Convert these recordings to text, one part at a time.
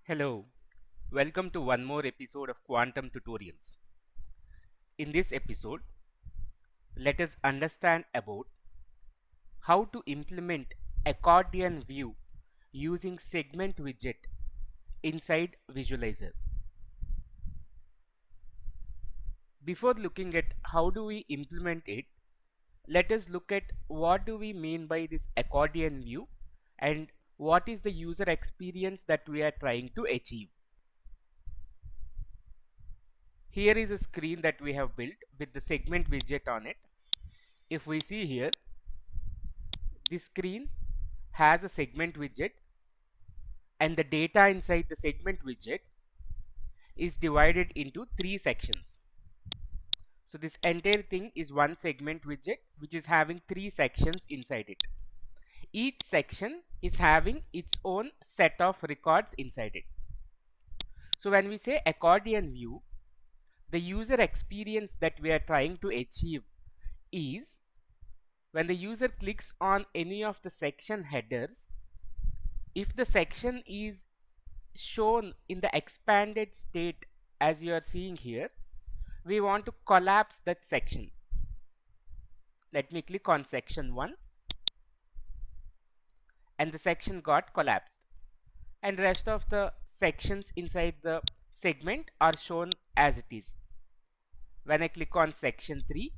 Hello, welcome to one more episode of Quantum Tutorials. In this episode, let us understand about how to implement accordion view using segment widget inside Visualizer. Before looking at how do we implement it, let us look at what do we mean by this accordion view and what is the user experience that we are trying to achieve. Here is a screen that we have built with the segment widget on it. If we see here, this screen has a segment widget and the data inside the segment widget is divided into three sections. So this entire thing is one segment widget which is having three sections inside it. Each section is having its own set of records inside it. So when we say accordion view, the user experience that we are trying to achieve is when the user clicks on any of the section headers, if the section is shown in the expanded state as you are seeing here, we want to collapse that section. Let me click on section 1 and the section got collapsed, and rest of the sections inside the segment are shown as it is. When I click on section 3,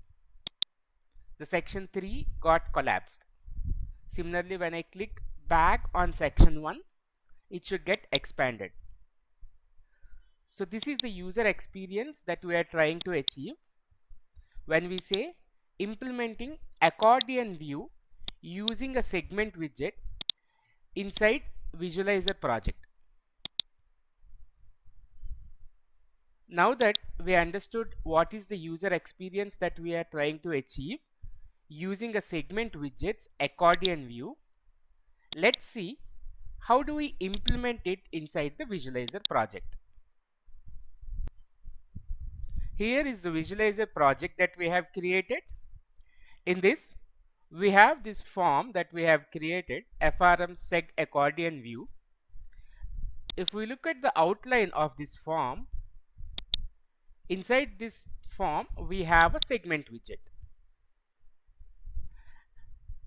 the section 3 got collapsed. Similarly, when I click back on section 1, it should get expanded. So this is the user experience that we are trying to achieve when we say implementing accordion view using a segment widget inside Visualizer project. Now that we understood what is the user experience that we are trying to achieve using a segment widget's accordion view, let's see how do we implement it inside the Visualizer project. Here is the Visualizer project that we have created. In this, we have this form that we have created, FRM seg accordion view. If we look at the outline of this form, inside this form we have a segment widget,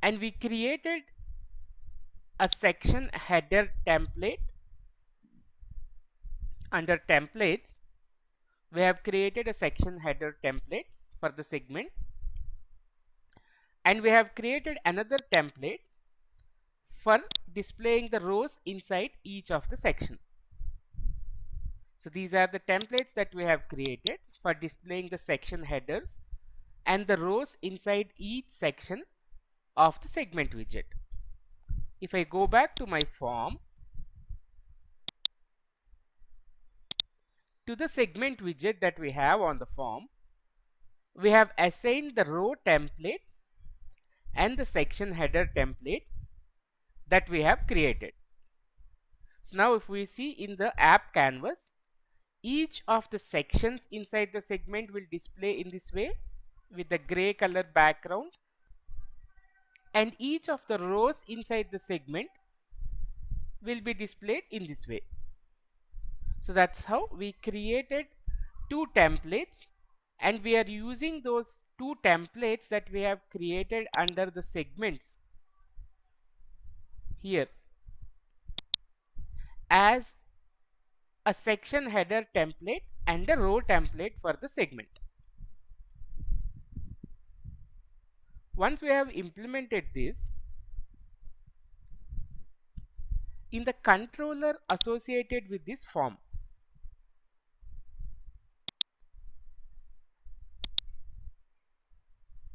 and we created a section header template. Under templates, we have created a section header template for the segment, and we have created another template for displaying the rows inside each of the section. So these are the templates that we have created for displaying the section headers and the rows inside each section of the segment widget. If I go back to my form, to the segment widget that we have on the form, we have assigned the row template and the section header template that we have created. So now if we see in the app canvas, each of the sections inside the segment will display in this way with the gray color background, and each of the rows inside the segment will be displayed in this way. So that's how we created two templates, and we are using those two templates that we have created under the segments here as a section header template and a row template for the segment. Once we have implemented this, in the controller associated with this form,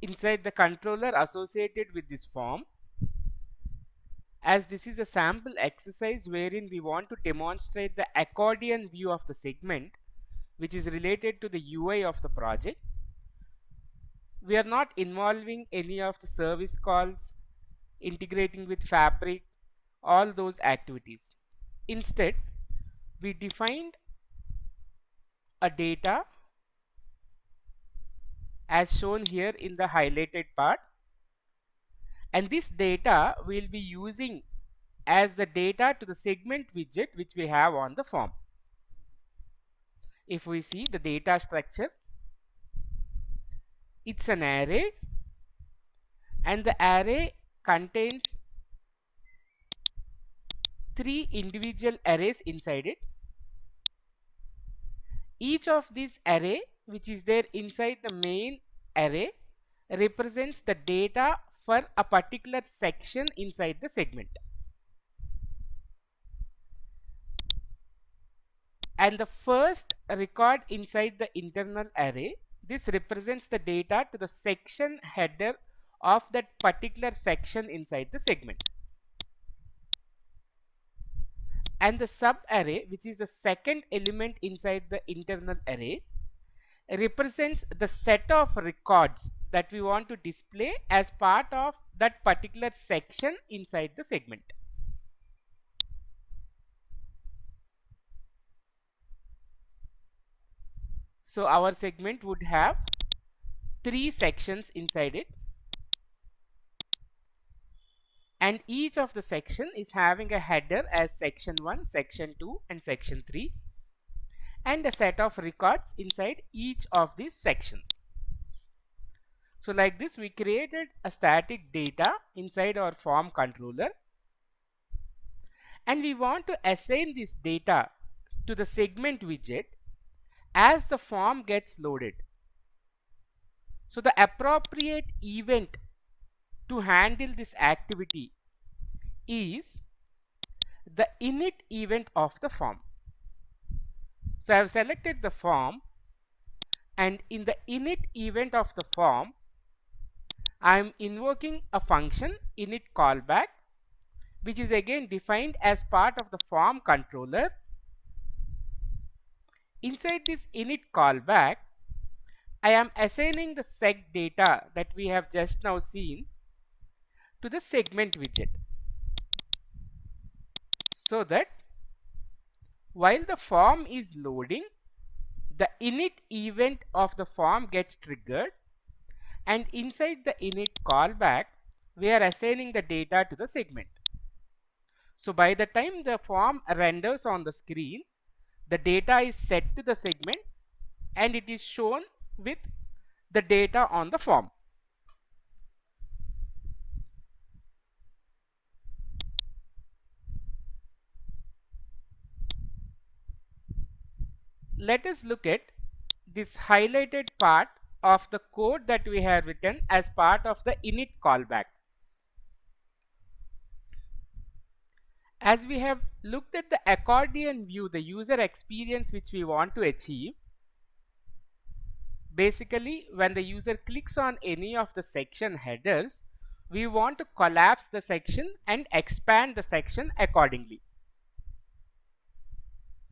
inside the controller associated with this form, as this is a sample exercise wherein we want to demonstrate the accordion view of the segment which is related to the UI of the project, we are not involving any of the service calls, integrating with Fabric, all those activities. Instead, we defined a data as shown here in the highlighted part, and this data we'll be using as the data to the segment widget which we have on the form. If we see the data structure, it's an array, and the array contains 3 individual arrays inside it. Each of these array which is there inside the main array represents the data for a particular section inside the segment. And the first record inside the internal array, this represents the data to the section header of that particular section inside the segment. And the sub array, which is the second element inside the internal array, represents the set of records that we want to display as part of that particular section inside the segment. So our segment would have 3 sections inside it, and each of the section is having a header as section 1, section 2 and section 3, and a set of records inside each of these sections. So like this, we created a static data inside our form controller, and we want to assign this data to the segment widget as the form gets loaded. So the appropriate event to handle this activity is the init event of the form. So I have selected the form, and in the init event of the form, I am invoking a function init callback, which is again defined as part of the form controller. Inside this init callback, I am assigning the seg data that we have just now seen to the segment widget, so that while the form is loading, the init event of the form gets triggered, and inside the init callback we are assigning the data to the segment. So by the time the form renders on the screen, the data is set to the segment and it is shown with the data on the form. Let us look at this highlighted part of the code that we have written as part of the init callback. As we have looked at the accordion view, the user experience which we want to achieve, basically when the user clicks on any of the section headers, we want to collapse the section and expand the section accordingly.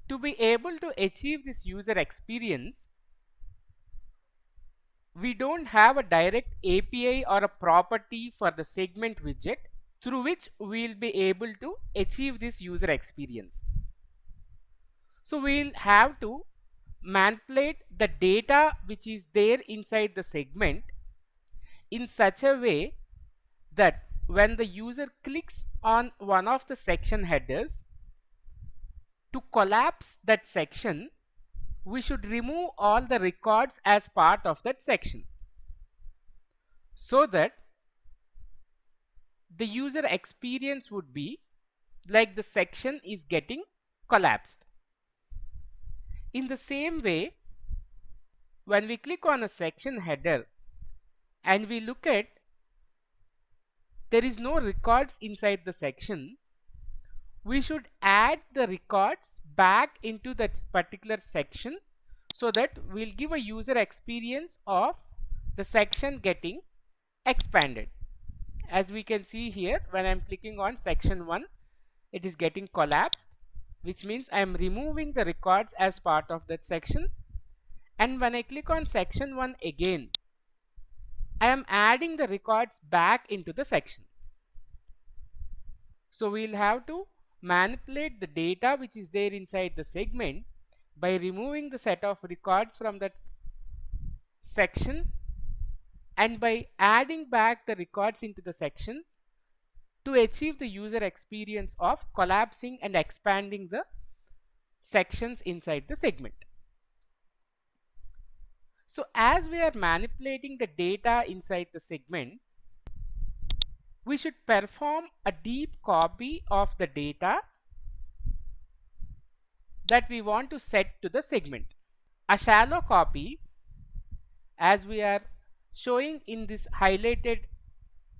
To be able to achieve this user experience, we don't have a direct API or a property for the segment widget through which we will be able to achieve this user experience. So we'll have to manipulate the data which is there inside the segment in such a way that when the user clicks on one of the section headers, to collapse that section, we should remove all the records as part of that section, so that the user experience would be like the section is getting collapsed. In the same way, when we click on a section header and we look at there is no records inside the section, we should add the records back into that particular section, so that we'll give a user experience of the section getting expanded. As we can see here, when I'm clicking on section 1, it is getting collapsed, which means I am removing the records as part of that section. And when I click on section 1 again, I am adding the records back into the section. So we'll have to manipulate the data which is there inside the segment by removing the set of records from that section and by adding back the records into the section to achieve the user experience of collapsing and expanding the sections inside the segment. So as we are manipulating the data inside the segment, we should perform a deep copy of the data that we want to set to the segment. A shallow copy, as we are showing in this highlighted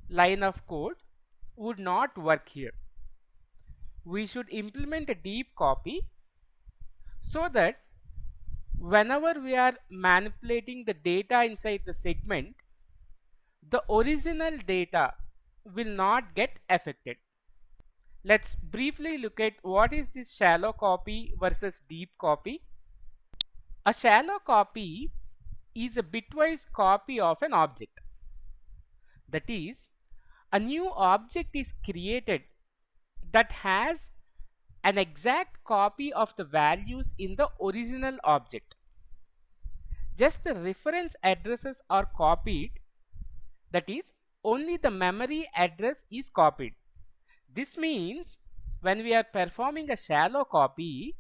line of code, would not work here. We should implement a deep copy so that whenever we are manipulating the data inside the segment, the original data will not get affected. Let's briefly look at what is this shallow copy versus deep copy. A shallow copy is a bitwise copy of an object. That is, a new object is created that has an exact copy of the values in the original object. Just the reference addresses are copied, that is, only the memory address is copied. This means when we are performing a shallow copy,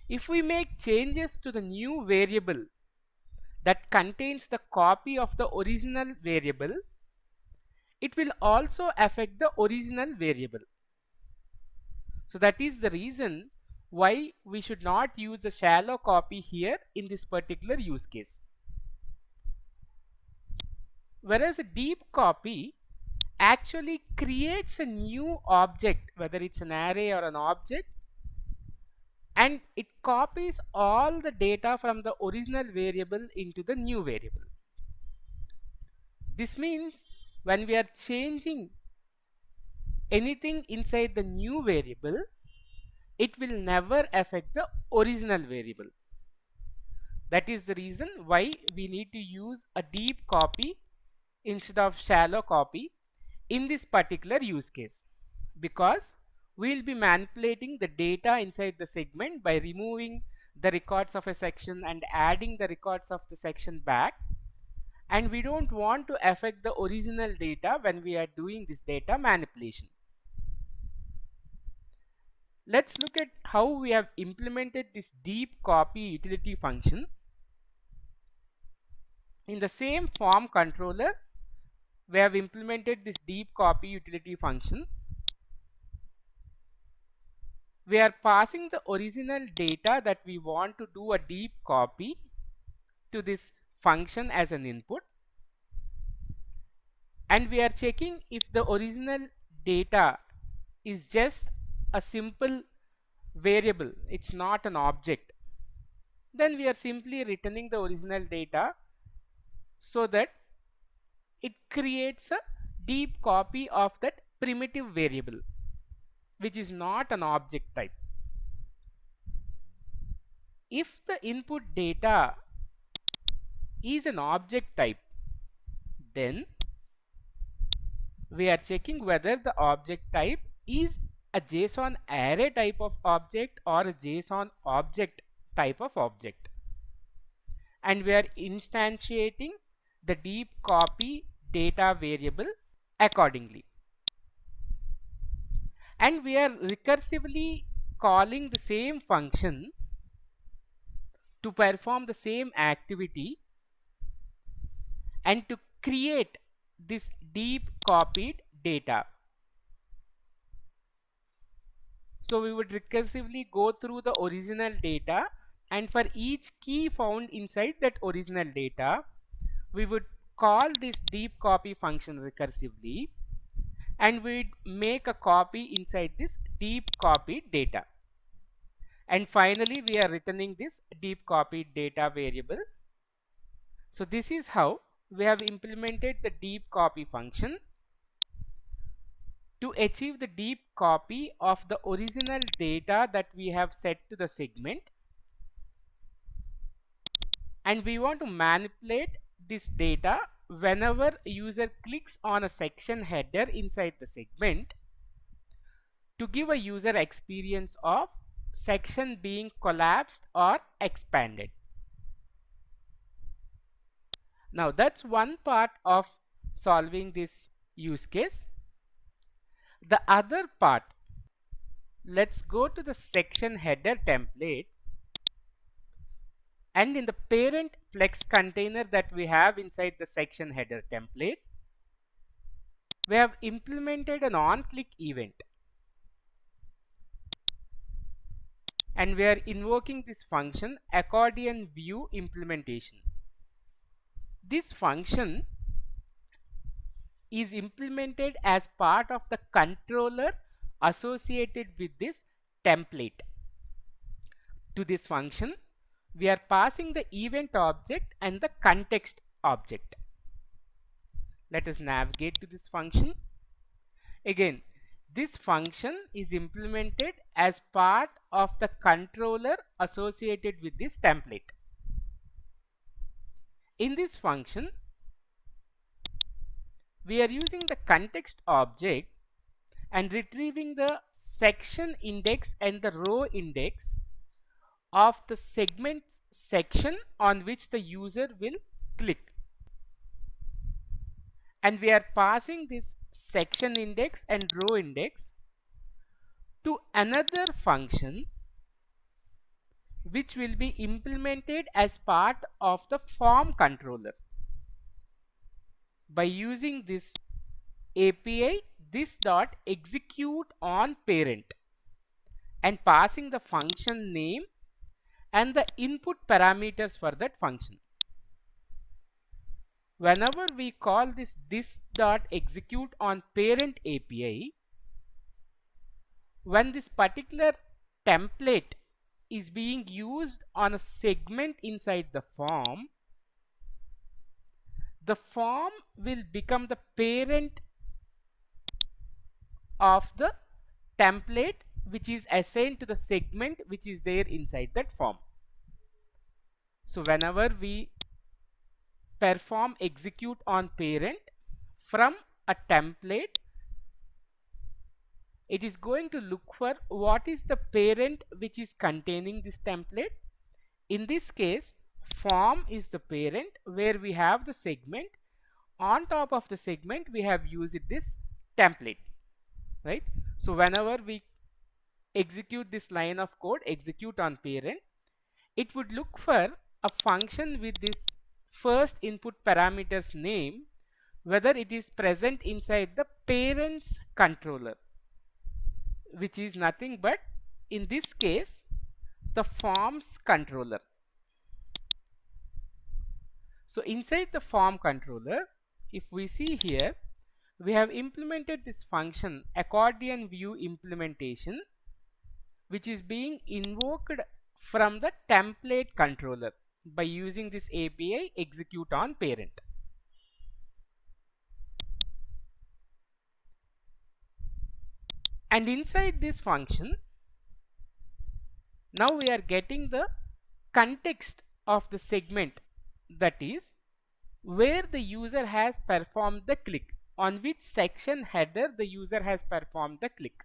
if we make changes to the new variable that contains the copy of the original variable, it will also affect the original variable. So that is the reason why we should not use the shallow copy here in this particular use case. Whereas a deep copy actually creates a new object, whether it's an array or an object, and it copies all the data from the original variable into the new variable. This means when we are changing anything inside the new variable, it will never affect the original variable. That is the reason why we need to use a deep copy instead of shallow copy in this particular use case, because we will be manipulating the data inside the segment by removing the records of a section and adding the records of the section back, and we don't want to affect the original data when we are doing this data manipulation. Let's look at how we have implemented this deep copy utility function. In the same form controller, we have implemented this deep copy utility function. We are passing the original data that we want to do a deep copy to this function as an input, and we are checking if the original data is just a simple variable, it's not an object. Then we are simply returning the original data so that it creates a deep copy of that primitive variable, which is not an object type. If the input data is an object type, then we are checking whether the object type is a JSON array type of object or a JSON object type of object, and we are instantiating the deep copy data variable accordingly, and we are recursively calling the same function to perform the same activity and to create this deep copied data. So we would recursively go through the original data, and for each key found inside that original data, we would call this deep copy function recursively, and we'd make a copy inside this deep copied data. And finally, we are returning this deep copied data variable. So this is how we have implemented the deep copy function to achieve the deep copy of the original data that we have set to the segment, and we want to manipulate this data whenever a user clicks on a section header inside the segment to give a user experience of section being collapsed or expanded. Now that's one part of solving this use case. The other part, let's go to the section header template, and in the parent flex container that we have inside the section header template, we have implemented an on-click event, and we are invoking this function accordion view implementation. This function is implemented as part of the controller associated with this template. To this function, we are passing the event object and the context object. Let us navigate to this function. Again, this function is implemented as part of the controller associated with this template. In this function, we are using the context object and retrieving the section index and the row index of the segments section on which the user will click. And we are passing this section index and row index to another function which will be implemented as part of the form controller. By using this API this.execute on parent and passing the function name and the input parameters for that function. Whenever we call this.execute on parent API, when this particular template is being used on a segment inside the form will become the parent of the template which is assigned to the segment which is there inside that form. So whenever we perform execute on parent from a template, it is going to look for what is the parent which is containing this template. In this case, form is the parent where we have the segment. On top of the segment, we have used this template, right? So whenever we execute this line of code, execute on parent, it would look for a function with this first input parameters name, whether it is present inside the parent's controller, which is nothing but in this case the form's controller. So inside the form controller, if we see here, we have implemented this function accordion view implementation, which is being invoked from the template controller by using this API execute on parent. And inside this function, now we are getting the context of the segment, that is where the user has performed the click, on which section header the user has performed the click.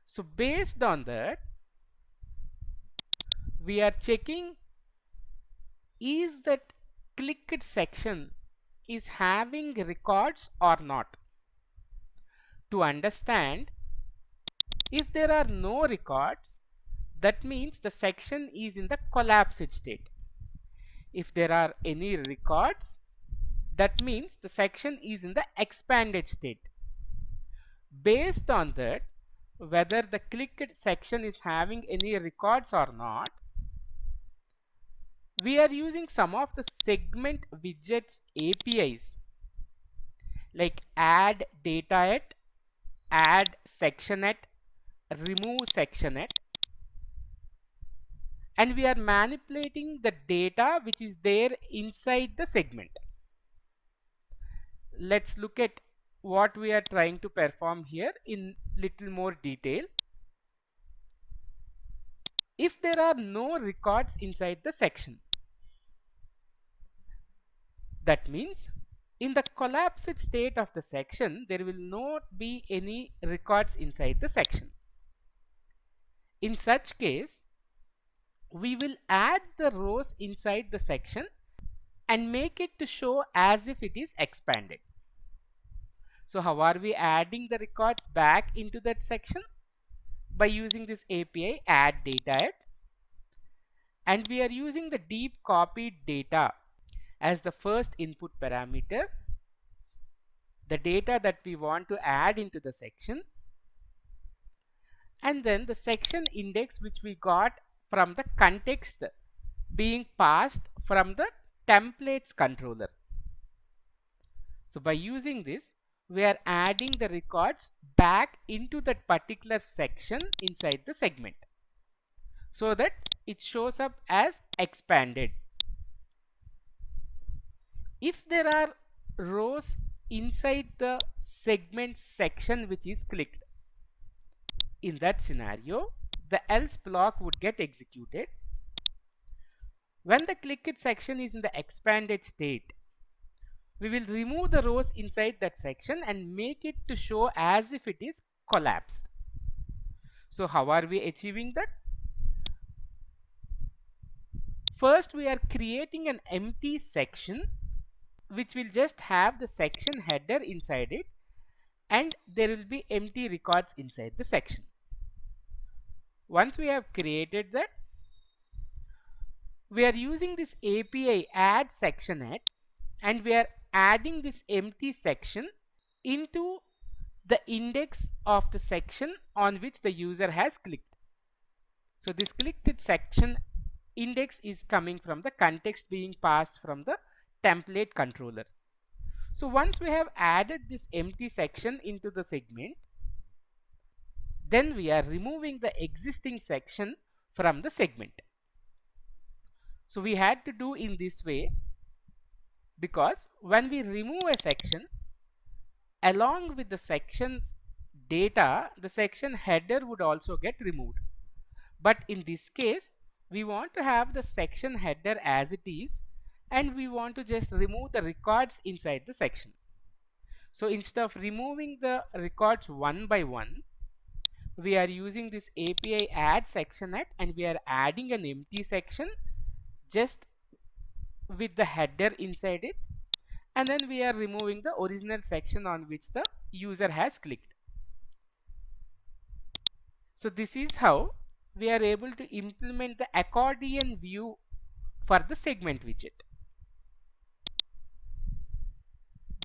So based on that, we are checking is that clicked section is having records or not. To understand, if there are no records, that means the section is in the collapsed state. If there are any records, that means the section is in the expanded state. Based on that, whether the clicked section is having any records or not, we are using some of the segment widgets APIs like add dataet, add sectionet, remove sectionet, and we are manipulating the data which is there inside the segment. Let's look at what we are trying to perform here in little more detail. If there are no records inside the section, that means in the collapsed state of the section, there will not be any records inside the section. In such case, we will add the rows inside the section and make it to show as if it is expanded. So how are we adding the records back into that section? By using this API add data at, and we are using the deep copied data as the first input parameter, the data that we want to add into the section, and then the section index which we got from the context being passed from the templates controller. So by using this, we are adding the records back into that particular section inside the segment so that it shows up as expanded. If there are rows inside the segment section which is clicked, in that scenario, the else block would get executed. When the clicked section is in the expanded state, we will remove the rows inside that section and make it to show as if it is collapsed. So how are we achieving that? First, we are creating an empty section which will just have the section header inside it, and there will be empty records inside the section. Once we have created that, we are using this API add section at, and we are adding this empty section into the index of the section on which the user has clicked. So this clicked section index is coming from the context being passed from the template controller. So once we have added this empty section into the segment, then we are removing the existing section from the segment. So we had to do in this way because when we remove a section, along with the section's data, the section header would also get removed. But in this case, we want to have the section header as it is, and we want to just remove the records inside the section. So instead of removing the records one by one, we are using this API add section at, and we are adding an empty section just with the header inside it, and then we are removing the original section on which the user has clicked. So this is how we are able to implement the accordion view for the segment widget.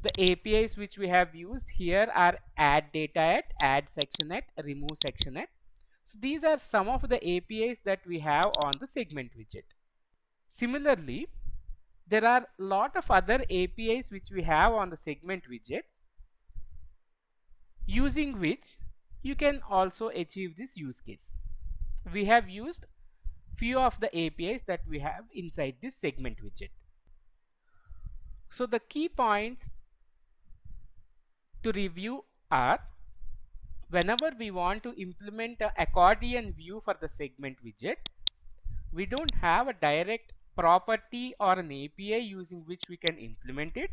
The APIs which we have used here are add data at, add section at, remove section at. So these are some of the APIs that we have on the segment widget. Similarly, there are a lot of other APIs which we have on the segment widget, using which you can also achieve this use case. We have used few of the APIs that we have inside this segment widget. So the key points to review are, whenever we want to implement an accordion view for the segment widget, we don't have a direct property or an API using which we can implement it.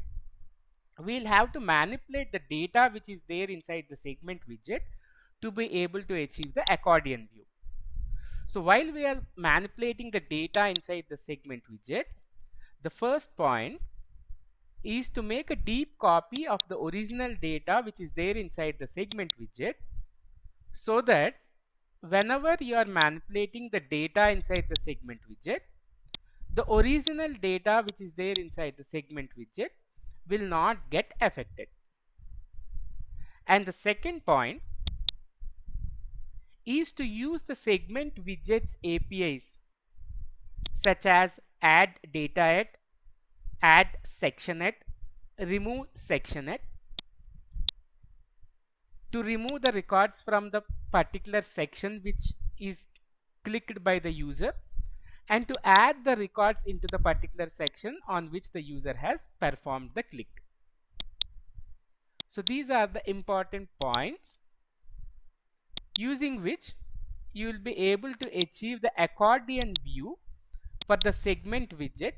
We'll have to manipulate the data which is there inside the segment widget to be able to achieve the accordion view. So while we are manipulating the data inside the segment widget, the first point is to make a deep copy of the original data which is there inside the segment widget, so that whenever you are manipulating the data inside the segment widget, the original data which is there inside the segment widget will not get affected. And the second point is to use the segment widgets APIs such as add data at, add section at, remove section at, to remove the records from the particular section which is clicked by the user, and to add the records into the particular section on which the user has performed the click. So these are the important points using which you will be able to achieve the accordion view for the segment widget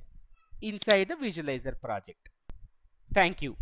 inside the visualizer project. Thank you.